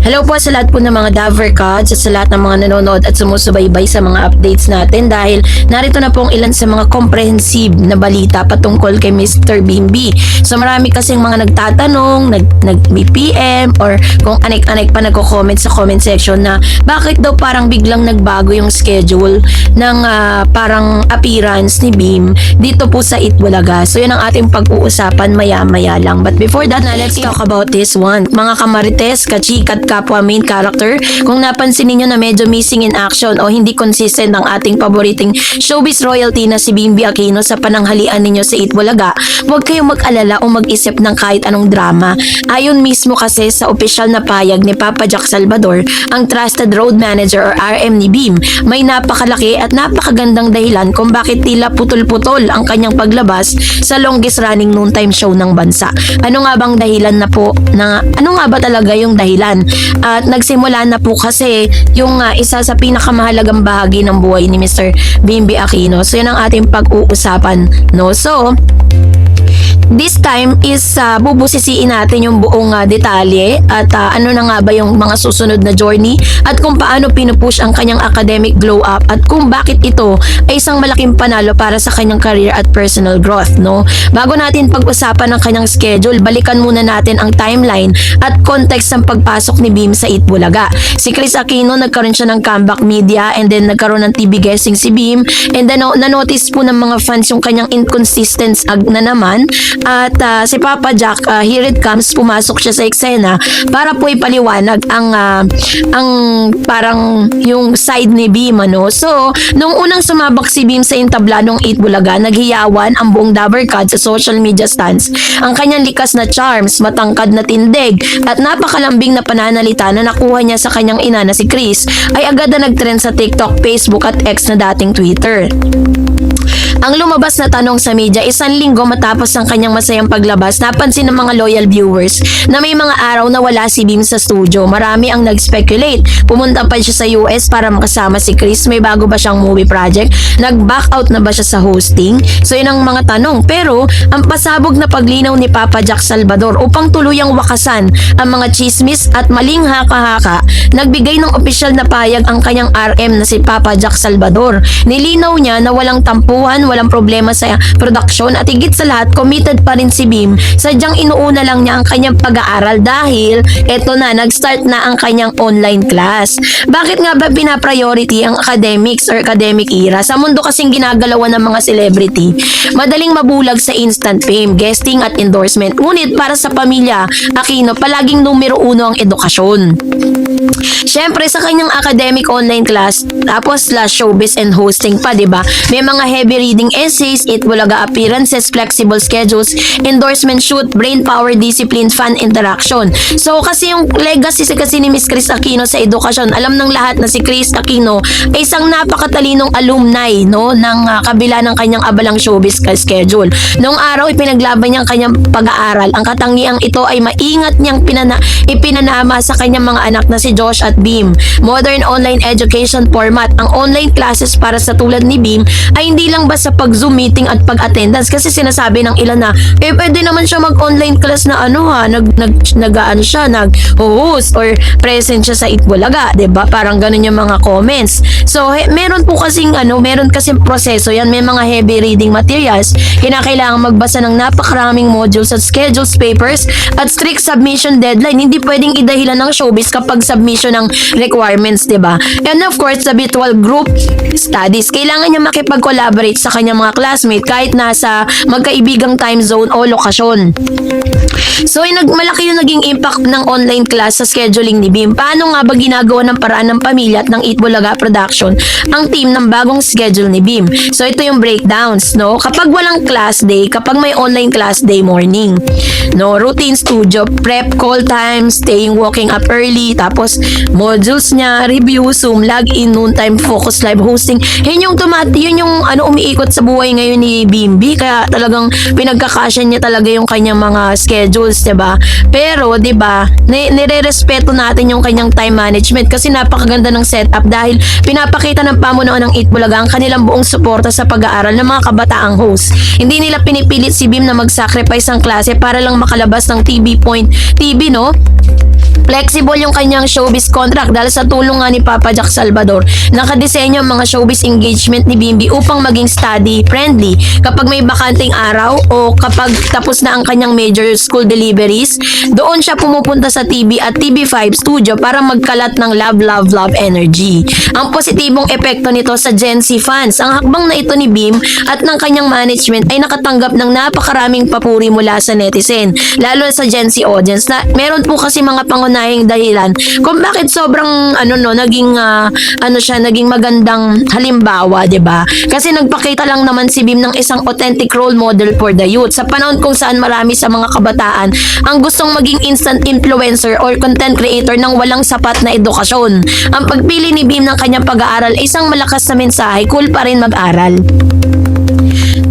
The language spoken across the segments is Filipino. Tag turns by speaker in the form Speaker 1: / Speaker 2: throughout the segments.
Speaker 1: Hello po sa lahat po ng mga Davercards at sa lahat ng mga nanonood at sumusubaybay sa mga updates natin dahil narito na po ang ilan sa mga comprehensive na balita patungkol kay Mr. Bimby. So marami kasing mga nagtatanong, nag-PM or kung anek-anek pa nagko-comment sa comment section na bakit daw parang biglang nagbago yung schedule ng parang appearance ni Bim dito po sa Itbulaga. So yun ang ating pag-uusapan maya-maya lang. But before that, let's talk about this one. Mga kamarites, kachikat, kapwa main character, kung napansin niyo na medyo missing in action o hindi consistent ang ating paboriting showbiz royalty na si Bimby Aquino sa pananghalian ninyo sa Itbulaga, huwag kayong mag-alala o mag-isip ng kahit anong drama. Ayon mismo kasi sa opisyal na payag ni Papa Jack Salvador, ang Trusted Road Manager or RM ni Bim, may napakalaki at napakagandang dahilan kung bakit tila putol-putol ang kanyang paglabas sa longest running noontime show ng bansa. Ano nga bang dahilan na po? Ano nga ba talaga yung dahilan? At nagsimula na po kasi yung isa sa pinakamahalagang bahagi ng buhay ni Mr. Bimby Aquino. So yun ang ating pag-uusapan, no? So this time is bubusisiin natin yung buong detalye at ano na nga ba yung mga susunod na journey at kung paano pinupush ang kanyang academic glow up at kung bakit ito ay isang malaking panalo para sa kanyang career at personal growth, no? Bago natin pag-usapan ang kanyang schedule, balikan muna natin ang timeline at context ng pagpasok ni Bim sa Itbulaga. Si Chris Aquino, nagkaroon siya ng comeback media and then nagkaroon ng TV guesting si Bim and then na-notice po ng mga fans yung kanyang inconsistency na naman. At si Papa Jack, here it comes, pumasok siya sa eksena para po ipaliwanag ang parang yung side ni Bim, ano. So, nung unang sumabak si Bim sa intabladong Itbulaga, naghiyawan ang buong Davercard sa social media stands. Ang kanyang likas na charms, matangkad na tindig, at napakalambing na pananalita na nakuha niya sa kanyang ina na si Chris ay agad na nagtrend sa TikTok, Facebook at X na dating Twitter. Ang lumabas na tanong sa media, isang linggo matapos ang kanyang masayang paglabas, napansin ng mga loyal viewers na may mga araw na wala si Bim sa studio. Marami ang nag-speculate. Pumunta pa siya sa US para makasama si Chris. May bago ba siyang movie project? Nag-back out na ba siya sa hosting? So yun ang mga tanong. Pero ang pasabog na paglinaw ni Papa Jack Salvador upang tuluyang wakasan ang mga chismis at maling haka-haka, nagbigay ng opisyal na payag ang kanyang RM na si Papa Jack Salvador. Nilinaw niya na walang tampuhan, walang problema sa production at higit sa lahat, committed pa rin si Bim. Sadyang inuuna lang niya ang kanyang pag-aaral dahil eto na, nag-start na ang kanyang online class. Bakit nga ba pinapriority ang academics or academic era? Sa mundo kasing ginagalawan ng mga celebrity, madaling mabulag sa instant fame, guesting at endorsement. Ngunit para sa pamilya Aquino, palaging numero uno ang edukasyon. Siyempre sa kanyang academic online class, tapos showbiz and hosting pa, diba? May mga heavy reading essays, Itbulaga appearances, flexible schedules, endorsement shoot, brain power, discipline, fun interaction. So kasi yung legacy kasi ni Miss Chris Aquino sa edukasyon, alam ng lahat na si Chris Aquino ay isang napakatalinong alumni, no, ng kabila ng kanyang abalang showbiz schedule. Noong araw ipinaglaban niya ang kanyang pag-aaral. Ang katangiang ito ay maingat niyang ipinanama sa kanyang mga anak na si Josh at Bim. Modern online education format. Ang online classes para sa tulad ni Bim ay hindi lang basta pag-Zoom meeting at pag-attendance, kasi sinasabi ng ilan na pwede naman siya mag-online class na nag-host or present siya sa Itbulaga, 'di ba? Parang ganun yung mga comments. So meron kasing proseso yan. May mga heavy reading materials, kinakailangan magbasa ng napakaraming modules at schedules, papers at strict submission deadline. Hindi pwedeng idahilan ng showbiz kapag submission ng requirements, 'di ba? And of course, the virtual group studies, kailangan niya makipag-collaborate sa kanyang mga classmate kahit nasa magkaibigang time zone o lokasyon. So malaki yung naging impact ng online class sa scheduling ni Bim. Paano nga ba ginagawa ng paraan ng pamilya at ng Itbulaga Production ang team ng bagong schedule ni Bim? So ito yung breakdowns, no? Kapag walang class day, kapag may online class day morning, no, routine studio, prep, call time, staying, waking up early, tapos modules niya, review, Zoom, login, noontime, focus, live hosting. Yun yung umiikot sa buhay ngayon ni Bimby, kaya talagang pinagkakasya niya talaga yung kanyang mga schedules, 'di ba? Pero 'di ba, nire-respeto natin yung kanyang time management kasi napakaganda ng setup dahil pinapakita ng pamunuan ng Itbulaga ang kanilang buong suporta sa pag-aaral ng mga kabataang host. Hindi nila pinipilit si Bim na mag-sacrifice ang klase para lang makalabas ng TV, no? Flexible yung kanyang showbiz contract dahil sa tulong nga ni Papa Jack Salvador, nakadesenyo ang mga showbiz engagement ni Bimbi upang maging study friendly. Kapag may bakanting araw o kapag tapos na ang kanyang major school deliveries, doon siya pumupunta sa TV at TV5 studio para magkalat ng love energy. Ang positibong epekto nito sa Gen Z fans, ang hakbang na ito ni Bim at ng kanyang management ay nakatanggap ng napakaraming papuri mula sa netizen, lalo sa Gen Z audience na meron po kasi mga pangunahing dahilan kung bakit sobrang naging magandang halimbawa, 'di ba? Kasi nagpakita lang naman si Bim ng isang authentic role model for the youth sa panahon kung saan marami sa mga kabataan ang gustong maging instant influencer or content creator ng walang sapat na edukasyon. Ang pagpili ni Bim ng kanyang pag-aaral ay isang malakas na mensahe, cool pa rin mag-aral.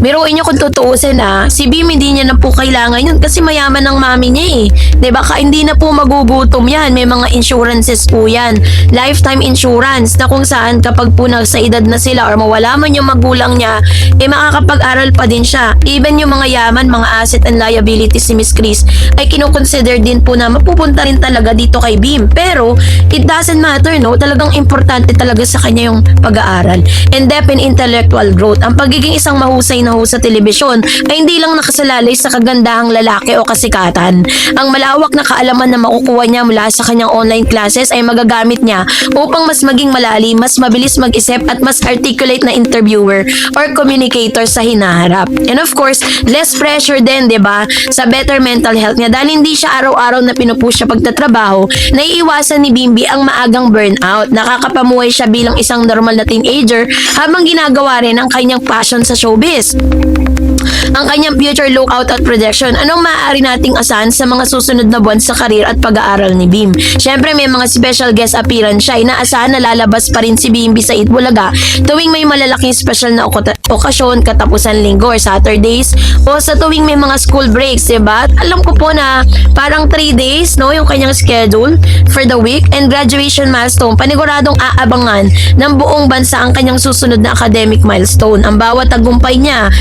Speaker 1: Biruin nyo kung tutuusin si Bim hindi niya na po kailangan yun kasi mayaman ng mami niya Diba? Hindi na po magugutom yan. May mga insurances po yan. Lifetime insurance na kung saan kapag po nasa edad na sila or mawala man yung magulang niya, makakapag-aral pa din siya. Even yung mga yaman, mga asset and liabilities si Miss Chris ay kinukonsider din po na mapupunta rin talaga dito kay Bim. Pero, it doesn't matter, no? Talagang importante talaga sa kanya yung pag-aaral. And depth in intellectual growth. Ang pagiging isang mahusay na sa telebisyon ay hindi lang nakasalalay sa kagandahang lalaki o kasikatan. Ang malawak na kaalaman na makukuha niya mula sa kanyang online classes ay magagamit niya upang mas maging malalim, mas mabilis mag-isip at mas articulate na interviewer or communicator sa hinaharap. And of course, less pressure din, 'di ba? Sa better mental health niya dahil hindi siya araw-araw na pinupush sa pagtatrabaho, naiiwasan ni Bimbi ang maagang burnout. Nakakapamuhay siya bilang isang normal na teenager habang ginagawa rin ang kanyang passion sa showbiz. Ang kanyang future lookout at projection, anong maaari nating asahan sa mga susunod na buwan sa karir at pag-aaral ni Bim? Syempre may mga special guest appearance siya. Inaasahan na lalabas pa rin si Bimbi sa Itbulaga tuwing may malalaking special na okasyon, katapusan linggo or Saturdays o sa tuwing may mga school breaks, diba? Alam ko po na parang 3 days yung kanyang schedule for the week and graduation milestone. Paniguradong aabangan ng buong bansa ang kanyang susunod na academic milestone. Ang bawat tagumpay niya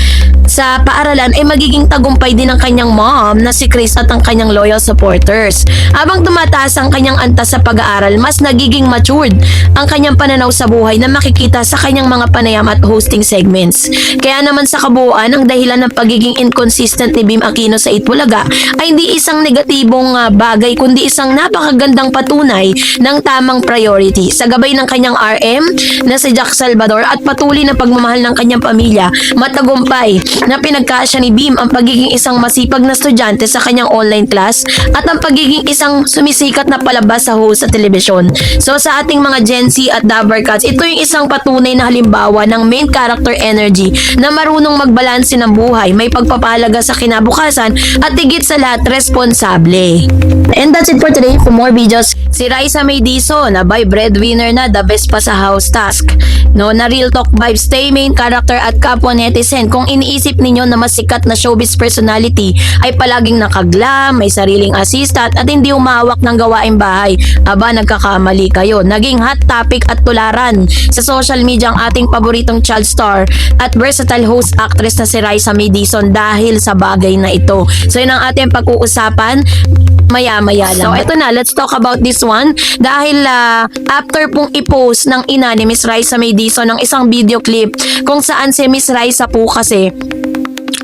Speaker 1: sa paaralan ay magiging tagumpay din ng kanyang mom na si Chris at ang kanyang loyal supporters. Habang tumataas ang kanyang antas sa pag-aaral, mas nagiging matured ang kanyang pananaw sa buhay na makikita sa kanyang mga panayam at hosting segments. Kaya naman sa kabuuan, ang dahilan ng pagiging inconsistent ni Bim Aquino sa Itbulaga ay hindi isang negatibong bagay kundi isang napakagandang patunay ng tamang priority. Sa gabay ng kanyang RM na si Jack Salvador at patuloy na pagmamahal ng kanyang pamilya, matagumpay na pinagkasya ni Bim ang pagiging isang masipag na estudyante sa kanyang online class at ang pagiging isang sumisikat na palabas sa host sa telebisyon. So sa ating mga Gen Z at Dabber Cats, ito yung isang patunay na halimbawa ng main character energy na marunong magbalanse ng buhay, may pagpapahalaga sa kinabukasan at higit sa lahat responsable. And that's it for today. For more videos, si Raisa May Dizon na by breadwinner na the best pa sa house task. Na real talk vibes, stay main character at kapwa netizen. Kung iniisip ninyo na mas sikat na showbiz personality ay palaging nakaglam, may sariling assistant at hindi umawak ng gawaing bahay, nagkakamali kayo. Naging hot topic at tularan sa social media ang ating paboritong child star at versatile host actress na si Raisa May Dizon dahil sa bagay na ito. So yun ang ating pag-uusapan maya-maya lang. So ito na, let's talk about this one dahil after pong i-post ng ina ni Miss Raisa May Dizon ng isang video clip kung saan si Miss Raisa po kasi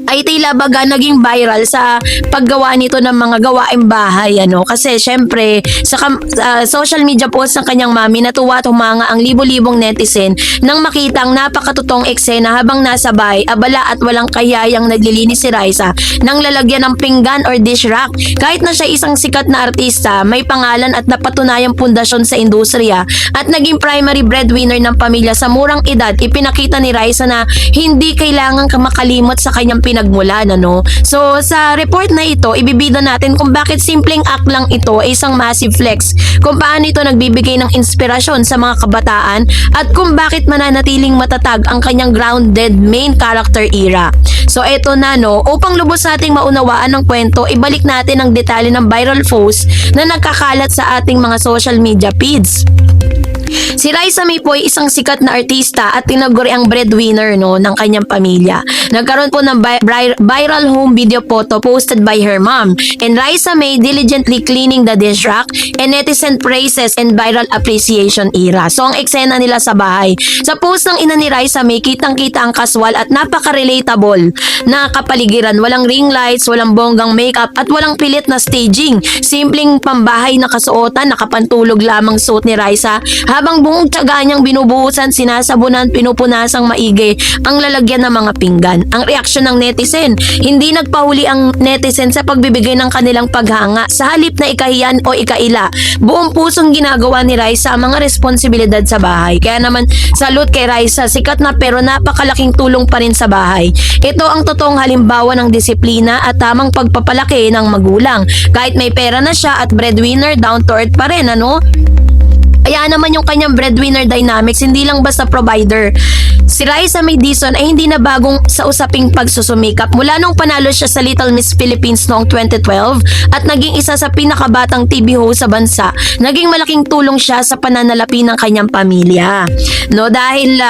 Speaker 1: ay tila baga naging viral sa paggawa nito ng mga gawaing bahay kasi syempre sa social media post ng kanyang mami natuwa at humanga ang libo-libong netizen nang makita ang napakatotoong eksena habang nasa bahay, abala at walang kayayang naglilinis si Raisa nang lalagyan ng pinggan or dish rack. Kahit na siya isang sikat na artista, may pangalan at napatunayang pundasyon sa industriya at naging primary breadwinner ng pamilya sa murang edad, ipinakita ni Raisa na hindi kailangang makalimot sa kanyang pinagmulan. So sa report na ito, ibibida natin kung bakit simpleng act lang ito ay isang massive flex, kung paano ito nagbibigay ng inspirasyon sa mga kabataan at kung bakit mananatiling matatag ang kanyang grounded main character era. So eto na upang lubos nating maunawaan ng kwento, ibalik natin ang detalye ng viral post na nagkakalat sa ating mga social media feeds. Si Raisa May po ay isang sikat na artista at tinaguri ang breadwinner no, ng kanyang pamilya. Nagkaroon po ng viral home video photo posted by her mom. And Raisa May diligently cleaning the dish rack and netizen praises and viral appreciation era. So ang eksena nila sa bahay. Sa post ng ina ni Raisa May, kitang-kita ang casual at napaka-relatable na kapaligiran. Walang ring lights, walang bonggang makeup at walang pilit na staging. Simpleng pambahay na kasuotan, nakapantulog lamang suot ni Raisa habang buong tiyaga niyang binubuhusan, sinasabunan, pinupunasang maigi ang lalagyan ng mga pinggan. Ang reaksyon ng netizen, hindi nagpahuli ang netizen sa pagbibigay ng kanilang paghanga. Sa halip na ikahiyan o ikaila, buong pusong ginagawa ni Raisa ang mga responsibilidad sa bahay. Kaya naman, salute kay Raisa, sikat na pero napakalaking tulong pa rin sa bahay. Ito ang totoong halimbawa ng disiplina at tamang pagpapalaki ng magulang. Kahit may pera na siya at breadwinner, down to earth pa rin, ano? Kaya naman yung kanyang breadwinner dynamics, hindi lang basta provider. Si Raisa May Dizon ay hindi na bagong sa usaping pagsusumikap. Mula nung panalo siya sa Little Miss Philippines noong 2012 at naging isa sa pinakabatang TV host sa bansa, naging malaking tulong siya sa pananalapi ng kanyang pamilya. No, dahil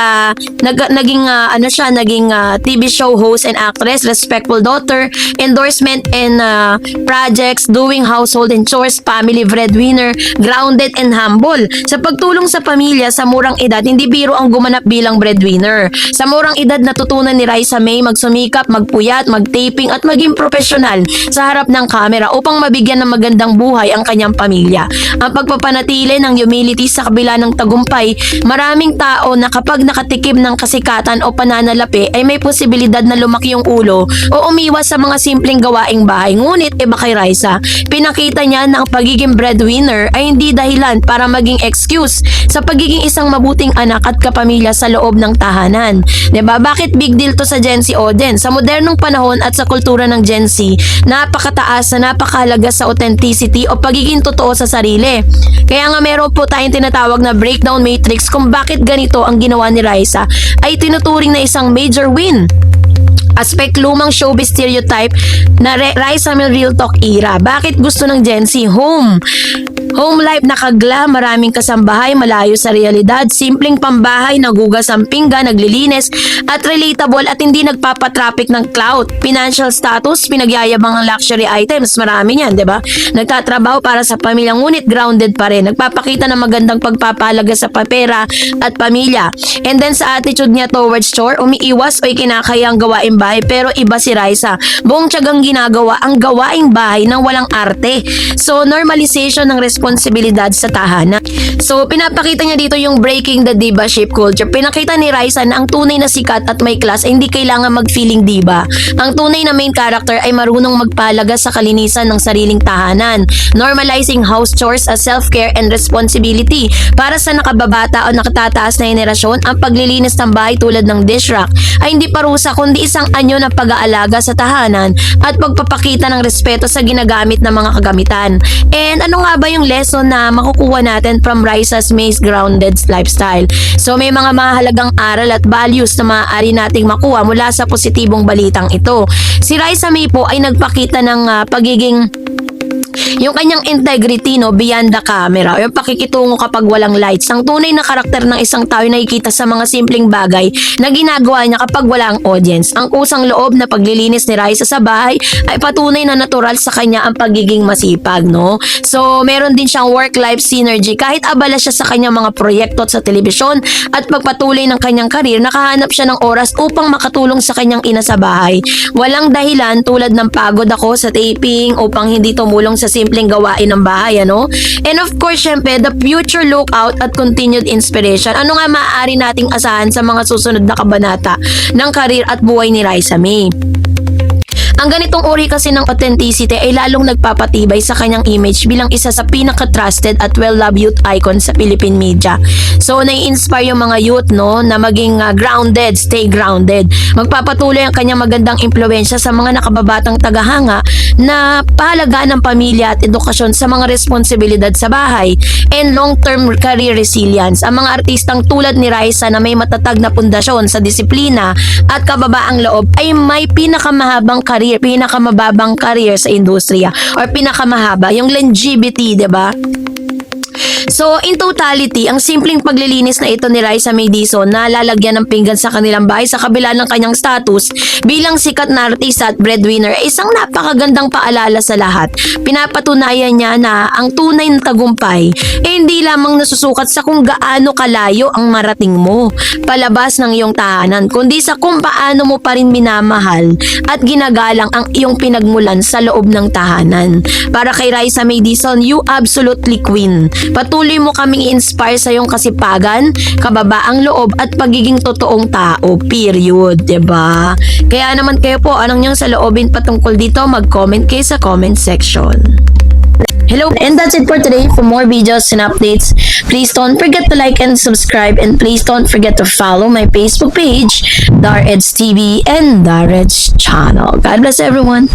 Speaker 1: naging TV show host and actress, respectful daughter, endorsement and projects, doing household and chores, family breadwinner, grounded and humble. Sa pagtulong sa pamilya sa murang edad, hindi biro ang gumanap bilang breadwinner. Sa murang edad, natutunan ni Raisa May magsumikap, magpuyat, magtaping at maging profesional sa harap ng kamera upang mabigyan ng magandang buhay ang kanyang pamilya. Ang pagpapanatili ng humility sa kabila ng tagumpay, maraming tao na kapag nakatikim ng kasikatan o pananalapi ay may posibilidad na lumaki yung ulo o umiwas sa mga simpleng gawaing bahay. Ngunit iba kay Raisa, pinakita niya na ang pagiging breadwinner ay hindi dahilan para maging excuse sa pagiging isang mabuting anak at kapamilya sa loob ng tahanan. Diba? Bakit big deal to sa Gen Z audience? Sa modernong panahon at sa kultura ng Gen Z, napakataas na napakahalaga sa authenticity o pagiging totoo sa sarili. Kaya nga meron po tayong tinatawag na breakdown matrix kung bakit ganito ang ginawa ni Raisa ay tinuturing na isang major win. Aspect lumang showbiz stereotype na Raisa May Real Talk era. Bakit gusto ng Gen Z? Home life nakagla, maraming kasambahay, malayo sa realidad, simpleng pambahay, nagugas ang pinggan, naglilinis, at relatable at hindi nagpapatraffic ng clout. Financial status, pinagyayabang ang luxury items, marami yan, di ba? Nagtatrabaho para sa pamilya, ngunit grounded pa rin. Nagpapakita ng magandang pagpapalaga sa pera at pamilya. And then sa attitude niya towards chore, umiiwas o ikinakayang gawain bahay, pero iba si Raisa. Buong tiyagang ginagawa ang gawaing bahay ng walang arte. So, normalization ng responsibilidad sa tahanan. So, pinapakita niya dito yung breaking the diva ship culture. Pinakita ni Raisa na ang tunay na sikat at may class ay hindi kailangan mag-feeling diva. Ang tunay na main character ay marunong magpalaga sa kalinisan ng sariling tahanan, normalizing house chores as self-care and responsibility. Para sa nakababata o nakatataas na henerasyon, ang paglilinis ng bahay tulad ng dish rack ay hindi parusa kundi isang anyo ng pag-aalaga sa tahanan at pagpapakita ng respeto sa ginagamit ng mga kagamitan. And ano nga ba yung lesson na makukuha natin from Raisa May's grounded lifestyle? So may mga mahalagang aral at values na maaari nating makuha mula sa positibong balitang ito. Si Raisa May po ay nagpakita ng pagiging yung kanyang integrity beyond the camera o yung pakikitungo kapag walang lights. Ang tunay na karakter ng isang tao ay nakikita sa mga simpleng bagay na ginagawa niya kapag wala ang audience. Ang kusang loob na paglilinis ni Raisa sa bahay ay patunay na natural sa kanya ang pagiging masipag, no? So, meron din siyang work-life synergy. Kahit abala siya sa kanyang mga proyekto sa telebisyon at pagpatuloy ng kanyang karir, nakahanap siya ng oras upang makatulong sa kanyang ina sa bahay. Walang dahilan tulad ng pagod ako sa taping upang hindi tumulong sa simpleng gawain ng bahay, ano? And of course, syempre, the future lookout at continued inspiration. Ano nga maaari nating asahan sa mga susunod na kabanata ng karir at buhay ni Raisa May? Ang ganitong uri kasi ng authenticity ay lalong nagpapatibay sa kanyang image bilang isa sa pinaka-trusted at well-loved youth icon sa Philippine media. So, nai-inspire yung mga youth, no, na maging grounded, stay grounded. Magpapatuloy ang kanyang magandang impluwensya sa mga nakababatang tagahanga na pahalagaan ng pamilya at edukasyon sa mga responsibilidad sa bahay and long-term career resilience. Ang mga artistang tulad ni Raisa na may matatag na pundasyon sa disiplina at kababaang loob ay may pinakamahabang career, pinakamababang career sa industriya or pinakamahaba, yung longevity, 'di ba? So, in totality, ang simpleng paglilinis na ito ni Raisa May Dizon na lalagyan ng pinggan sa kanilang bahay sa kabila ng kanyang status bilang sikat na artista at breadwinner ay isang napakagandang paalala sa lahat. Pinapatunayan niya na ang tunay na tagumpay ay hindi lamang nasusukat sa kung gaano kalayo ang marating mo palabas ng iyong tahanan, kundi sa kung paano mo pa rin minamahal at ginagalang ang iyong pinagmulan sa loob ng tahanan. Para kay Raisa May Dizon, you absolutely queen. Patuloy mo kaming i-inspire sa iyong kasipagan, kababaang loob at pagiging totoong tao. Period. Diba? Kaya naman kayo po, anong niyang sa loobin patungkol dito, mag-comment kayo sa comment section. Hello, and that's it for today. For more videos and updates, please don't forget to like and subscribe, and please don't forget to follow my Facebook page, Dareds TV and Dareds channel. God bless everyone.